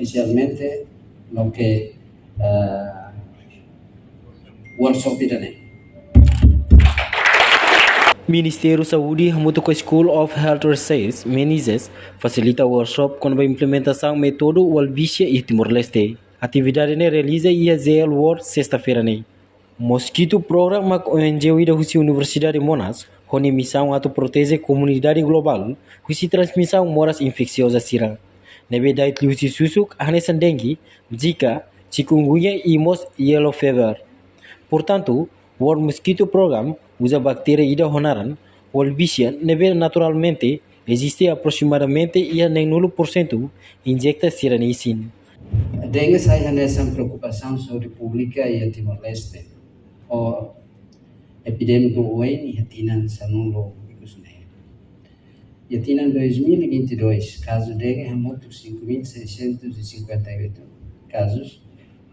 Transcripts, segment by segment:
oficialmente no que workshop irane. Ministério Saúde junto com a School of Health Research, MENISES, facilita o workshop com a implementação método Walbícia e Timor-Leste. A atividade ne realiza a ZL World sexta-feira. Mosquito Programa com a ONG da Universidade de Monas, onde missão a proteger a comunidade global, com transmissão moras infecciosas sira. Nebe dait liusi susuk, hanesan dengue, zika, chikungunya e mos yellow fever. Portanto, o World Mosquito Program usa bactéria ida honaran, o Walbícia nebe naturalmente existe aproximadamente e a 9% injecta siranicin. Dengue sai nessa preocupação sobre pública e a Timor-Leste. O epidêmico OEN Yatinan Sanulo Ikusne. Yatinan 2022, caso dengue remoto 5.658 casos.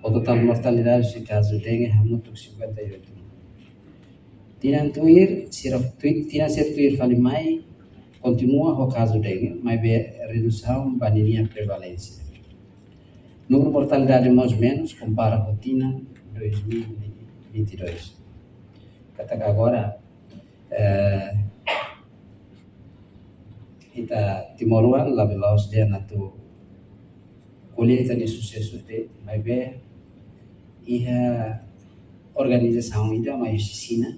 O total de mortalidade de caso dengue remoto 58. Tinan ser tuir falimai continua o caso dengue, mas redução baninia prevalência. Número de mortalidade mais ou menos compara com Tinan 2022. Kata agora kita Timoruan labelos dia natu colheita de sucesso de mas ia organização ida uma oficina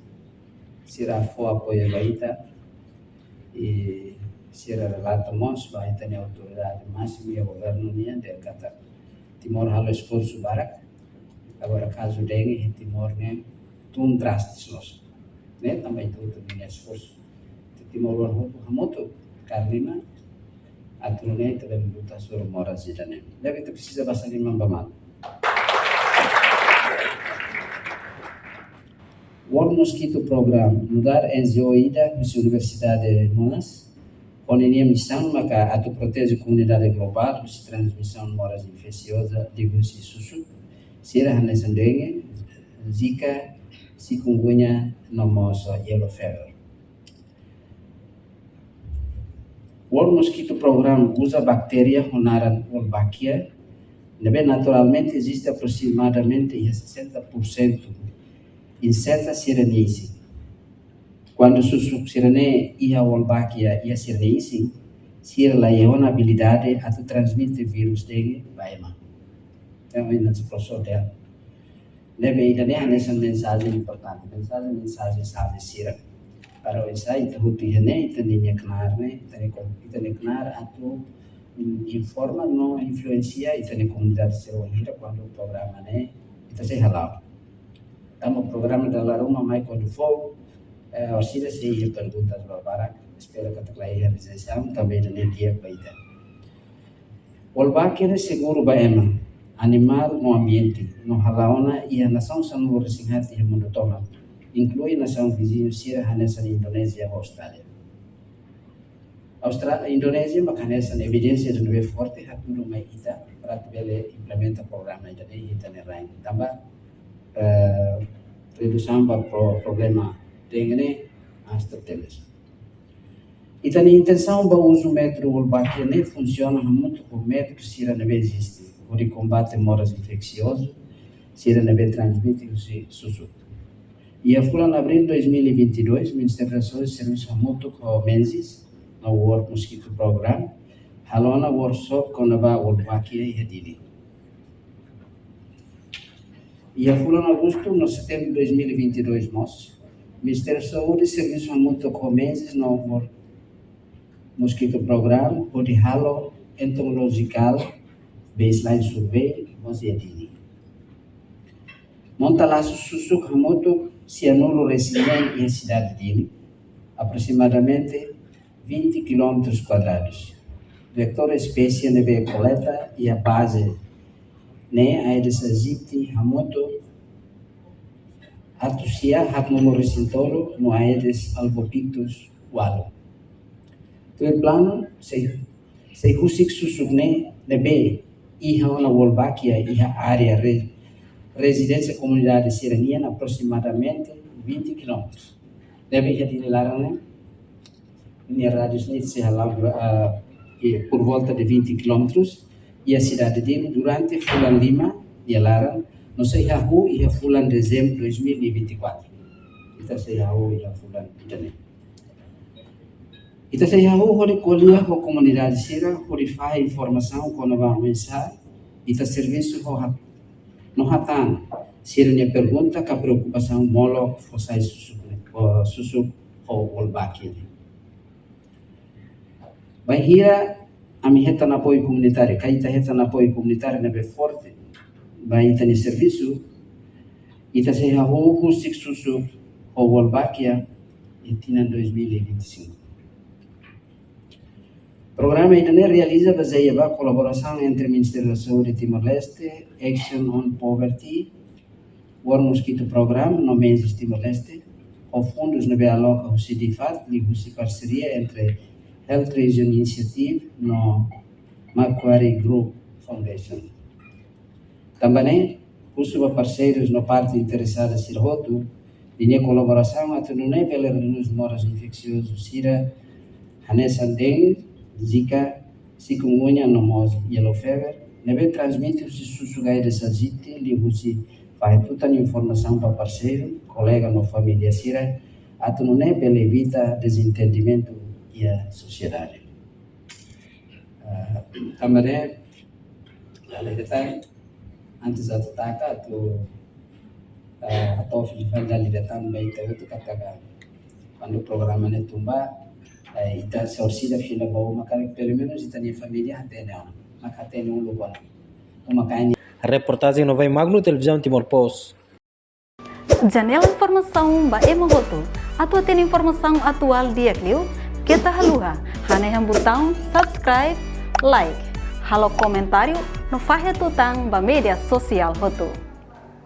será for apoio baita e será relato mos baita ne autoridade máxima e o governo nia de kata Timor halo esforço barak agora caso dengue Timor ne tun drasticos né também tudo ne esforço Timor wan hamoto karena aturune também luta sur moras idane deve ter precisa bastante mambamal. World Mosquito Program mudar NGO ida da Universidade de Monas, onde a missão maka atu protege a comunidade global de transmissão moras infecciosa de vírus e sussu, sira hanesan dengue, zika, chikungunya, nomoso, yellow fever. World Mosquito Program usa bactéria honaran Wolbachia, naturalmente existe aproximadamente 60% incerta sirenice. Quando susuk sirene ia Wolbachia ia sirenice, sira la iona habilidade a transmitir vírus dengue baima. Então ainda se passou dela. Neve ainda nem nessa mensagem importante, mensagem sabe sira. Para o ensaio itu hutihane itu ninya kenar ne, itu ne kenar atau informa no influencia itu ne comunidade serohira quando o programa ne itu se halal. Tamo programa da Laruma mai quando for, oscila se ia perguntas barbarak, espero que a realização também ne dia baita. Wolbachia seguro baema, animal no ambiente, no halaona e a nação sanu resinhat e mundo toma. Inclui nação vizinho sira hanesan Indonésia e Austrália. Indonésia makanesa evidência de novo forte hatudo mai ita para tebele implementa programa ida de ita ne rain tambah redução para problema dengue hasta teles. Ita ne intenção ba uso método Wolbachia ne funciona muito com método sira ne existe, onde combate moras infeccioso, sira ne transmite o sussu. E a em abril de 2022, o Ministério da Saúde serviço muito com o MENSIS, no World Mosquito Program, halona workshop com a Wolbachia e Hedili. E a em agosto, no setembro de 2022, o Ministério da Saúde serviço muito com o MENSIS, no World Mosquito Program, onde halo entomological, baseline survey, e Hedili. Monta laço susuk hamoto cianulo resiliente em cidade dele, aproximadamente 20 km². Vector espécie neve coleta e a base ne Aedes aegypti hamoto atusia hatnulo resintolo no Aedes albopictus walo. Tu plano se husik susuk ne nebe iha na Wolbachia iha área residência comunidade sireniana aproximadamente 20 km. Deve ir de Larane, minha rádio se halal por volta de 20 km, e a cidade dele durante bulan 5 de Laran, no sei hahu e a bulan dezembro 2024. Ita sei hahu e a bulan idane. Ita sei hahu hori kolia ho comunidade sira, hori faz informação quando vai mensar, ita serviço ho no hatan. Sira minha pergunta que a preocupação molo fossai susu ho olbaki. Vai hira a mi heta na apoio comunitário, kaita heta na apoio comunitário nebe forte, vai ita ni serviço, ita sei hahu sik susu ho olbakia em 2025. O programa ainda realiza baseia a colaboração entre o Ministério da Saúde de Timor-Leste, Action on Poverty, o Mosquito Program, no mês de Timor-Leste, o fundos no aloca o CIDIFAT, e a parceria entre Health Region Initiative no Macquarie Group Foundation. Também, os parceiros no parte interessada Sirhoto, de colaboração até no nível de moras infecciosos, Sira, Hanesan Dengue, Zika, chikungunya, nomose, yellow fever, nebe transmite o sussugai de sagite, li husi faz toda a informação para parceiro, colega no família Sira, até no nebe evita desentendimento e a sociedade. Também, além de tal, antes de atacar, a tofi de família de tam bem que eu katakan, quando o programa ne tumba ita sausida fila bawa makanya pelo menos ita ni família hatene makatene lugar makanya. Reportagem no Vai Magno Televisão Timor-Post. Janela informação ba emohoto. Atua tem informação atual dia Clio. Kita haluha. Hane yang botão subscribe, like, halo comentário no fahe tutang ba media sosial hoto.